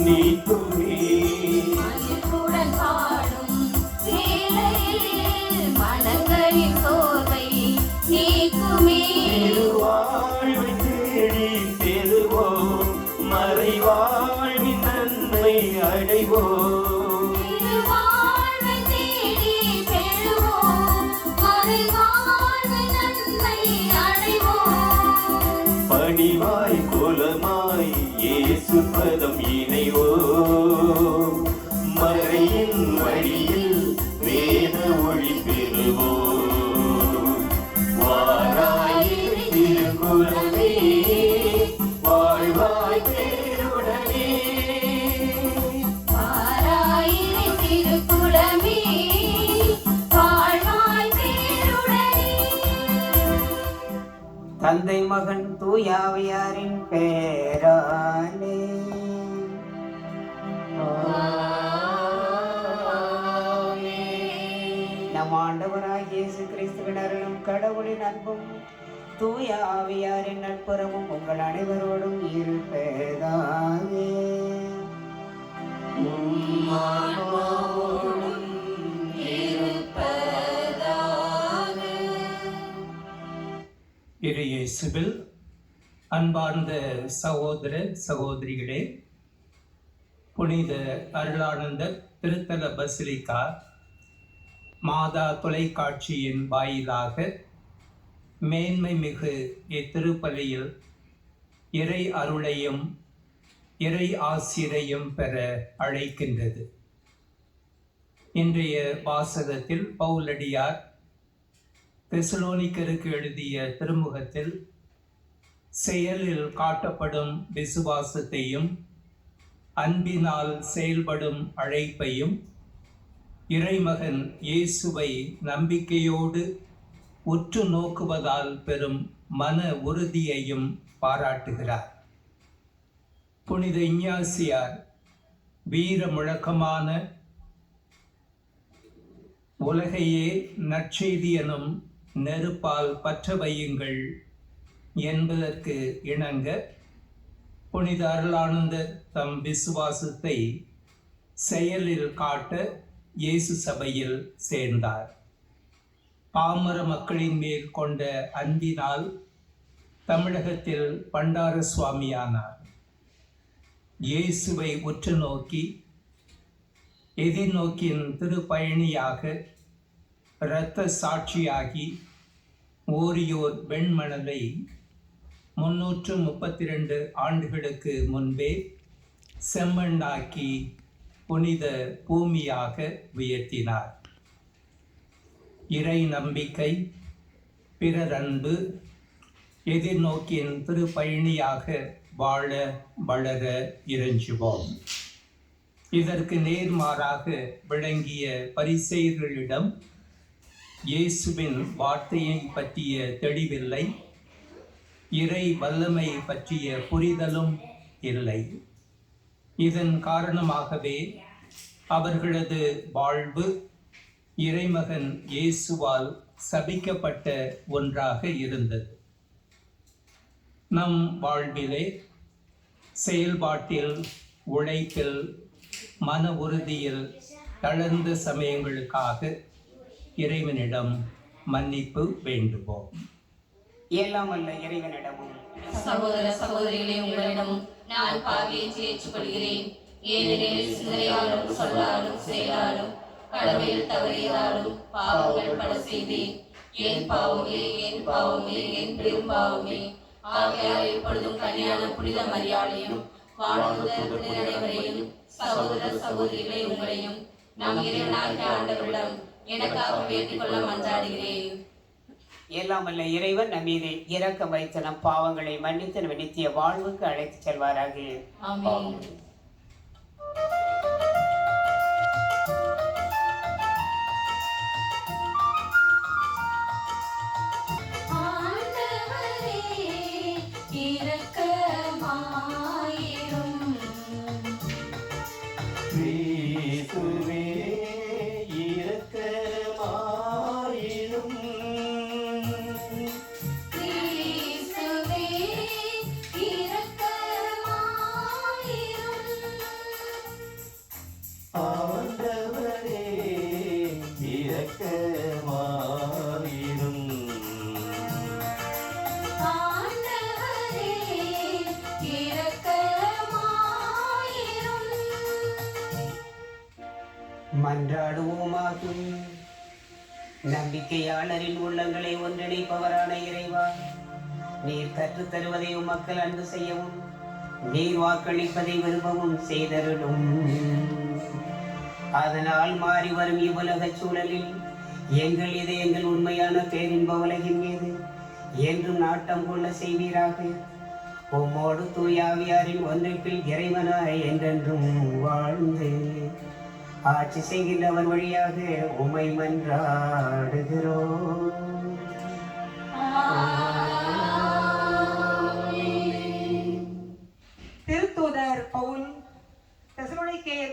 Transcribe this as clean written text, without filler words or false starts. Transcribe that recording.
நீக்குமே. மகிழ்வுடன் பாடும் வேளையில் மனங்களின் சோர்வை நீக்குமே. திருவாழ்வை தேடி பெறுவோம், மறைவாழ்வின் நன்மை அடைவோம். திருவாழ்வை தேடி பெறுவோம், மறைவாழ்வின் நன்மை அடைவோம். பணிவாய் கோலமாய் இயேசு பதம் இணைவோம், மறையின் வழியில் வேத ஒளி பெறுவோம். வாராயிரு திருக்குறளே, வாழ்வாய் பேருடனே. வாராயிரு திருக்குலமே, வாழ்வாய் பேருடனே. தந்தை மகன் தூயாவியாரின் பெயராலே நம் ஆண்டவராகிய இயேசு கிறிஸ்துவின் அருளும் கடவுளின் அன்பும் தூய ஆவியாரின் நட்புறமும் உங்கள் அனைவரோடும் இருப்பதாக. இறை இயேசுவில் அன்பார்ந்த சகோதர சகோதரிகளே, புனித அருளானந்தர் திருத்தல பசிலிக்கா மாதா தொலைக்காட்சியின் வாயிலாக மேன்மை மிகு இத்திருப்பலியில் இறை அருளையும் இறை ஆசிரையும் பெற அழைக்கின்றது. இன்றைய வாசகத்தில் பவுலடியார் தெசலோனிக்கருக்கு எழுதிய திருமுகத்தில் செயலில் காட்டப்படும் விசுவாசத்தையும் அன்பினால் செயல்படும் அழைப்பையும் இறைமகன் இயேசுவை நம்பிக்கையோடு உற்று நோக்குவதால் பெறும் மன உறுதியையும் பாராட்டுகிறார். புனித இஞ்ஞாசியார் வீர முழக்கமான உலகையே நற்செய்தி எனும் நெருப்பால் பற்ற வையுங்கள் என்பதற்கு இணங்க புனித அருளானந்தர் தம் விசுவாசத்தை செயலில் காட்ட இயேசு சபையில் சேர்ந்தார். பாமர மக்களின் மேல் கொண்ட அன்பினால் தமிழகத்தில் பண்டார சுவாமியானார். இயேசுவை உற்று நோக்கி எதிர்நோக்கின் திருப்பயணியாக இரத்த சாட்சியாகி ஓரியோர் வெண்மணலை 332 ஆண்டுகளுக்கு முன்பே செம்மண்ணாக்கி புனித பூமியாக உயர்த்தினார். இறை நம்பிக்கை, பிறர் அன்பு, எதிர்நோக்கின் திருப்பயணியாக வாழ வளர இறைஞ்சுவோம். இதற்கு நேர்மாறாக விளங்கிய பரிசேயர்களிடம் இயேசுவின் வார்த்தையை பற்றிய தெளிவில்லை, இறை வல்லமை பற்றிய புரிதலும் இல்லை. இதன் காரணமாகவே அவர்களது வாழ்வு இறைமகன் இயேசுவால் சபிக்கப்பட்ட ஒன்றாக இருந்தது. நம் வாழ்விலே செயல்பாட்டில், உழைப்பில், மன உறுதியில் தளர்ந்த சமயங்களுக்காக இறைவனிடம் மன்னிப்பு வேண்டுவோம். எல்லாம் அல்ல இறைவனிடமும் சகோதர சகோதரிகளே, உங்களிடம் நான் பாவியை ஏற்றுக்கொள்கிறேன். ஏனெனில் சிந்தனையாலும் சொல்லாலும் செயலாலும் கடமையில் தவறியதாலும் பாவங்கள் பல செய்தேன். என் பாவமே, என் பாவமே, என் பெரும் பாவமே. ஆகையால் எப்பொழுதும் கன்னியான புனித மரியாதையும் வானதூதர் அனைவரையும் சகோதர சகோதரிகளை உங்களையும் நம் இறைவனாகிய ஆண்டவரிடம் எனக்காக வேண்டிக் கொள்ள மன்றாடுகிறேன். எல்லாம் அல்ல இறைவன் நம் மீது இரக்கம் வைத்து நம் பாவங்களை மன்னித்து நம் நித்திய வாழ்வுக்கு அழைத்து செல்வாராக. ஆமென். மன்றாடுவோமாக. நம்பிக்கையாளரின் உள்ளங்களை ஒன்றிணைப்பவரான இறைவா, நீர் கற்றுத் தருவதை மக்கள் அன்பு செய்யவும், நீர் வாக்களிப்பதை விரும்பவும் செய்தருளும். அதனால் மாறி வரும் இவ்வுலக சூழலில் எங்கள் இதயங்கள் உண்மையான பேரின்ப உலகின் மீது என்றும் நாட்டம் கொள்ள செய்வீராக. உம்மோடு தூயாவியாரின் ஒன்றிப்பில் இறைவனாய் என்றென்றும் வாழ்ந்து ஆட்சி செய்கின்றவர் வழியாக உம்மை மன்றாடுகிறோம். திருத்தூதர் பவுல் தெசலோனிக்கேயர்